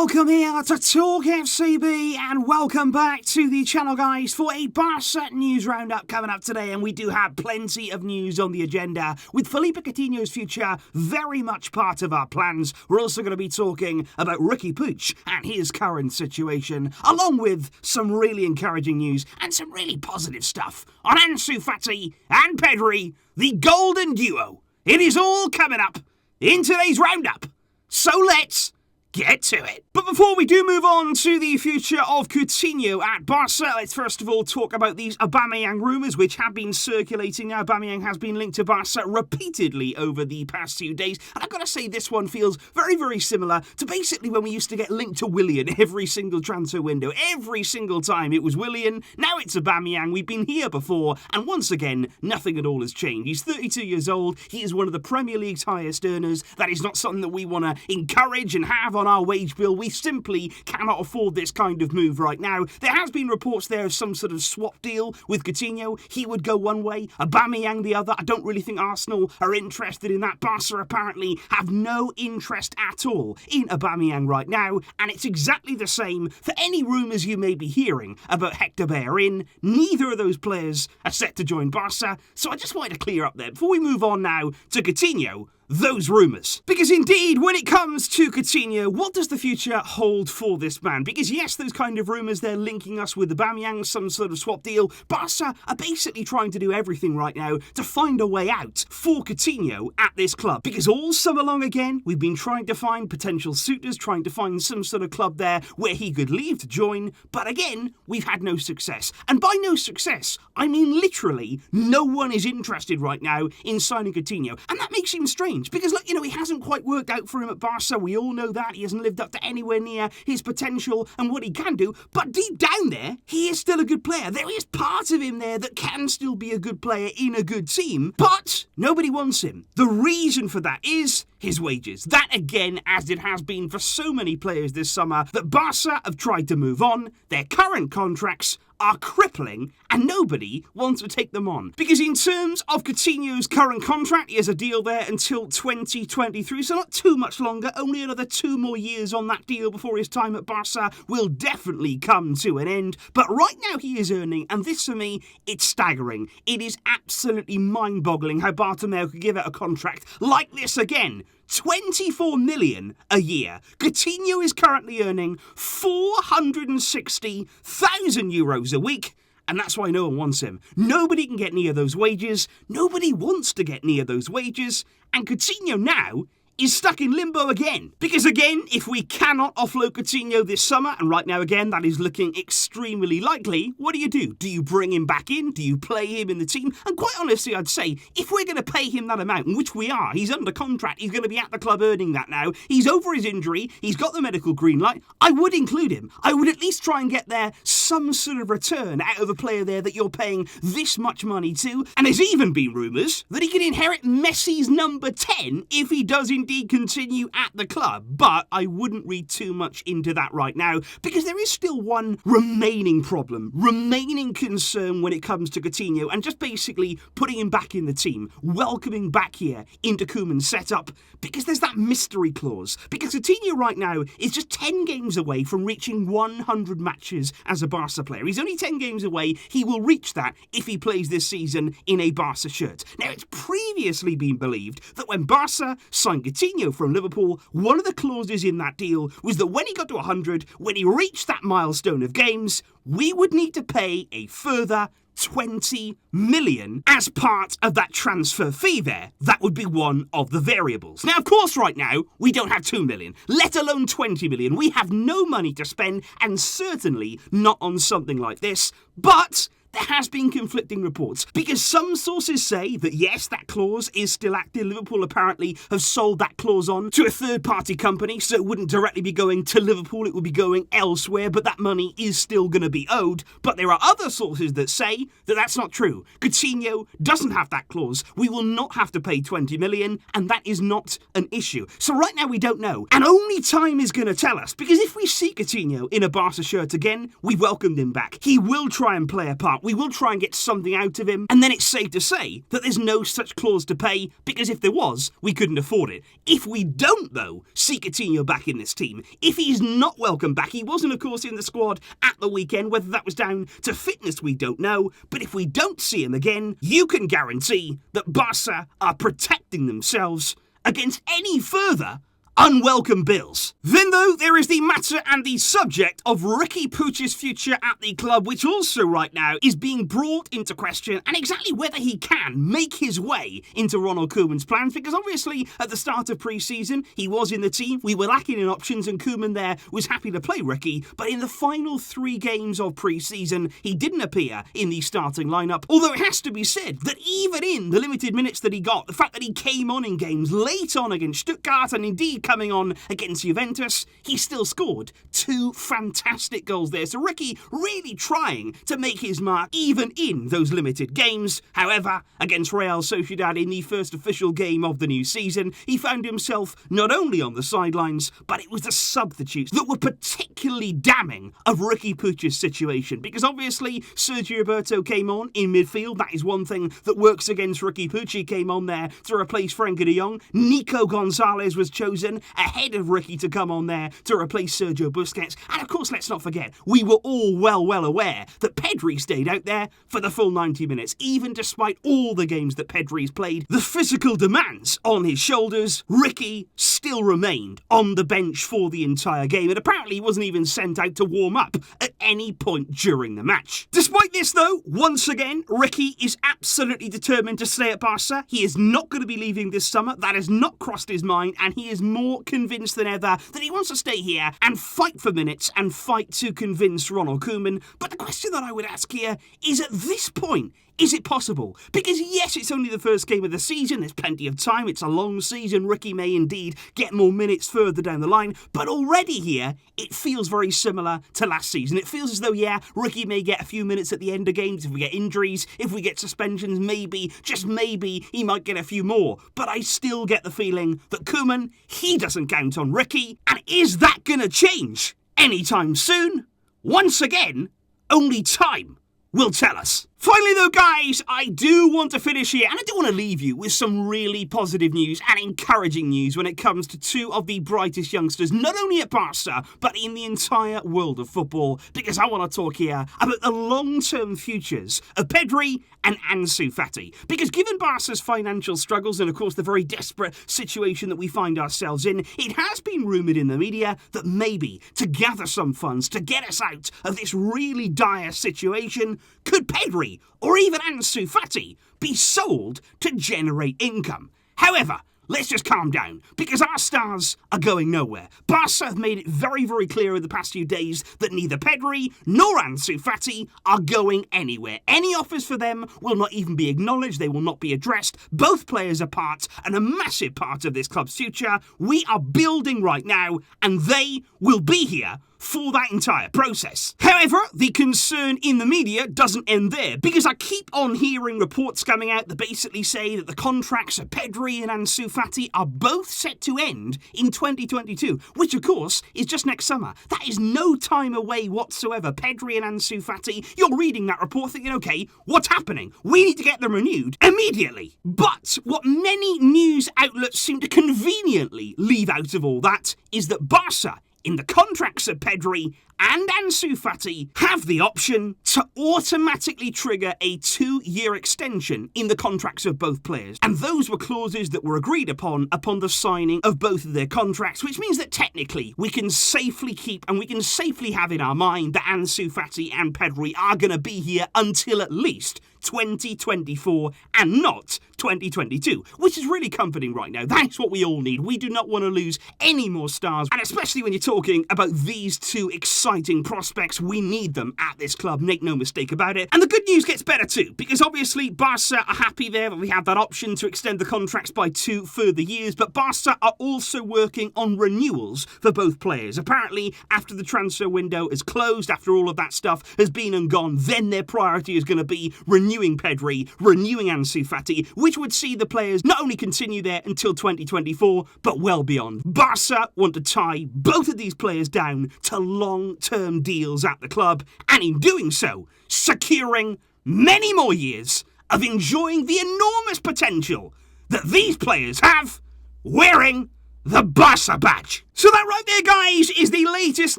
Welcome here to Talk FCB and welcome back to the channel, guys, for a Barça news roundup coming up today. And we do have plenty of news on the agenda, with Philippe Coutinho's future very much part of our plans. We're also going to be talking about Riqui Puig and his current situation, along with some really encouraging news and some really positive stuff on Ansu Fati and Pedri, the golden duo. It is all coming up in today's roundup. So let's get to it. But before we do move on to the future of Coutinho at Barca, let's first of all talk about these AUBAMEYANG rumours which have been circulating. Now, AUBAMEYANG has been linked to Barca repeatedly over the past few days, and I've got to say this one feels very, very similar to basically when we used to get linked to Willian every single transfer window. Every single time it was Willian, now it's AUBAMEYANG. We've been here before, and once again, nothing at all has changed. He's 32 years old, he is one of the Premier League's highest earners. That is not something that we want to encourage and have on our wage bill. We simply cannot afford this kind of move right now. There has been reports there of some sort of swap deal with Coutinho. He would go one way, AUBAMEYANG the other. I don't really think Arsenal are interested in that. Barca apparently have no interest at all in AUBAMEYANG right now, and it's exactly the same for any rumours you may be hearing about Hector Bellerin. Neither of those players are set to join Barca, so I just wanted to clear up there before we move on now to Coutinho. Those rumours. Because indeed, when it comes to Coutinho, what does the future hold for this man? Because yes, those kind of rumours, they're linking us with AUBAMEYANG, some sort of swap deal. Barca are basically trying to do everything right now to find a way out for Coutinho at this club. Because all summer long again, we've been trying to find potential suitors, trying to find some sort of club there where he could leave to join. But again, we've had no success. And by no success, I mean literally no one is interested right now in signing Coutinho. And that makes him strange. Because, look, he hasn't quite worked out for him at Barca. We all know that. He hasn't lived up to anywhere near his potential and what he can do. But deep down there, he is still a good player. There is part of him there that can still be a good player in a good team. But nobody wants him. The reason for that is his wages. That, again, as it has been for so many players this summer, that Barca have tried to move on. Their current contracts are crippling and nobody wants to take them on. Because in terms of Coutinho's current contract, he has a deal there until 2023, so not too much longer, only another 2 more years on that deal before his time at Barca will definitely come to an end. But right now he is earning, and this for me, it's staggering. It is absolutely mind-boggling how Bartomeu could give out a contract like this again. 24 million a year. Coutinho is currently earning 460,000 euros a week, and that's why no one wants him. Nobody can get near those wages. Nobody wants to get near those wages. And Coutinho now is stuck in limbo again. Because again, if we cannot offload Coutinho this summer, and right now again that is looking extremely likely, what do? Do you bring him back in? Do you play him in the team? And quite honestly, I'd say, if we're going to pay him that amount, which we are, he's under contract, he's going to be at the club earning that now, he's over his injury, he's got the medical green light, I would include him. I would at least try and get there some sort of return out of a player there that you're paying this much money to. And there's even been rumours that he could inherit Messi's number 10 if he does indeed continue at the club, but I wouldn't read too much into that right now, because there is still one remaining problem, remaining concern when it comes to Coutinho, and just basically putting him back in the team, welcoming back here into Koeman's setup, because there's that mystery clause. Because Coutinho right now is just 10 games away from reaching 100 matches as a Barca player. He's only 10 games away. He will reach that if he plays this season in a Barca shirt. Now, it's previously been believed that when Barca signed Coutinho from Liverpool, one of the clauses in that deal was that when he got to 100, when he reached that milestone of games, we would need to pay a further 20 million as part of that transfer fee there. That would be one of the variables. Now, of course, right now, we don't have 2 million, let alone 20 million. We have no money to spend, and certainly not on something like this. But there has been conflicting reports, because some sources say that yes, that clause is still active. Liverpool apparently have sold that clause on to a third-party company, so it wouldn't directly be going to Liverpool, it would be going elsewhere, but that money is still going to be owed. But there are other sources that say that that's not true. Coutinho doesn't have that clause. We will not have to pay 20 million, and that is not an issue. So right now we don't know, and only time is going to tell us, because if we see Coutinho in a Barca shirt again, we welcomed him back. He will try and play a part we will try and get something out of him, and then it's safe to say that there's no such clause to pay, because if there was, we couldn't afford it. If we don't, though, see Coutinho back in this team, if he's not welcome back, he wasn't, of course, in the squad at the weekend, whether that was down to fitness, we don't know, but if we don't see him again, you can guarantee that Barca are protecting themselves against any further unwelcome bills. Then, though, there is the matter and the subject of Riqui Puig's future at the club, which also right now is being brought into question, and exactly whether he can make his way into Ronald Koeman's plans, because obviously at the start of pre-season he was in the team, we were lacking in options, and Koeman there was happy to play Riqui, but in the final 3 games of pre-season he didn't appear in the starting lineup, although it has to be said that even in the limited minutes that he got, the fact that he came on in games late on against Stuttgart and indeed coming on against Juventus, he still scored 2 fantastic goals there. So Riqui really trying to make his mark even in those limited games. However, against Real Sociedad in the first official game of the new season, he found himself not only on the sidelines, but it was the substitutes that were particularly damning of Riqui Puig's situation, because obviously Sergio Roberto came on in midfield. That is one thing that works against Riqui Puig. He came on there to replace Frenkie de Jong. NICO Gonzalez was chosen ahead of Riqui to come on there to replace Sergio Busquets. And of course, let's not forget, we were all well aware that Pedri stayed out there for the full 90 minutes. Even despite all the games that Pedri's played, the physical demands on his shoulders, Riqui still remained on the bench for the entire game, and apparently he wasn't even sent out to warm up at any point during the match. Despite this, though, once again, Riqui is absolutely determined to stay at Barca. He is not going to be leaving this summer. That has not crossed his mind, and he is more convinced than ever that he wants to stay here and fight for minutes and fight to convince Ronald Koeman. But the question that I would ask here is, at this point, is it possible? Because yes, it's only the first game of the season, there's plenty of time, it's a long season, Riqui may indeed get more minutes further down the line, but already here, it feels very similar to last season. It feels as though, yeah, Riqui may get a few minutes at the end of games, if we get injuries, if we get suspensions, maybe, just maybe, he might get a few more. But I still get the feeling that Koeman, he doesn't count on Riqui, and is that gonna change anytime soon? Once again, only time will tell us. Finally though, guys, I do want to finish here, and I do want to leave you with some really positive news and encouraging news when it comes to 2 of the brightest youngsters, not only at Barca, but in the entire world of football, because I want to talk here about the long-term futures of Pedri and Ansu Fati. Because given Barca's financial struggles and, of course, the very desperate situation that we find ourselves in, it has been rumoured in the media that maybe, to gather some funds to get us out of this really dire situation, could Pedri or even Ansu Fati be sold to generate income. However, let's just calm down, because our stars are going nowhere. Barca have made it very clear in the past few days that neither Pedri nor Ansu Fati are going anywhere. Any offers for them will not even be acknowledged, they will not be addressed. Both players are part, and a massive part of this club's future. We are building right now, and they will be here for that entire process. However, the concern in the media doesn't end there, because I keep on hearing reports coming out that basically say that the contracts of Pedri and Ansu Fati are both set to end in 2022, which of course is just next summer. That is no time away whatsoever. Pedri and Ansu Fati, you're reading that report thinking, okay, what's happening? We need to get them renewed immediately. But what many news outlets seem to conveniently leave out of all that is that Barca, in the contracts of Pedri and Ansu Fati, have the option to automatically trigger a 2-year extension in the contracts of both players. And those were clauses that were agreed upon the signing of both of their contracts, which means that technically we can safely keep and we can safely have in our mind that Ansu Fati and Pedri are going to be here until at least 2024 and not 2022, which is really comforting right now. That is what we all need. We do not want to lose any more stars, and especially when you're talking about these 2 exciting prospects, we need them at this club, make no mistake about it. And the good news gets better too, because obviously Barca are happy there that we have that option to extend the contracts by 2 further years, but Barca are also working on renewals for both players. Apparently, after the transfer window is closed, after all of that stuff has been and gone, then their priority is going to be renewing Pedri, renewing Ansu Fati, which would see the players not only continue there until 2024, but well beyond. Barca want to tie both of these players down to long-term deals at the club, and in doing so, securing many more years of enjoying the enormous potential that these players have wearing the Barça badge. So that right there, guys, is the latest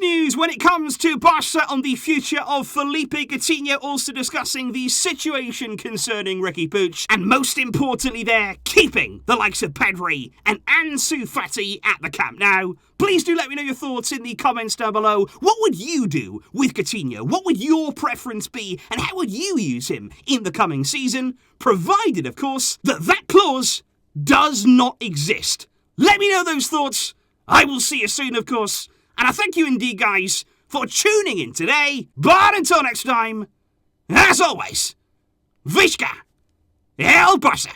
news when it comes to Barça on the future of Philippe Coutinho, also discussing the situation concerning Riqui Puig, and most importantly there, keeping the likes of Pedri and Ansu Fati at the Camp Nou. Please do let me know your thoughts in the comments down below. What would you do with Coutinho? What would your preference be, and how would you use him in the coming season? Provided, of course, that clause does not exist. Let me know those thoughts. I will see you soon, of course. And I thank you indeed, guys, for tuning in today. But until next time, as always, Visca El Barça.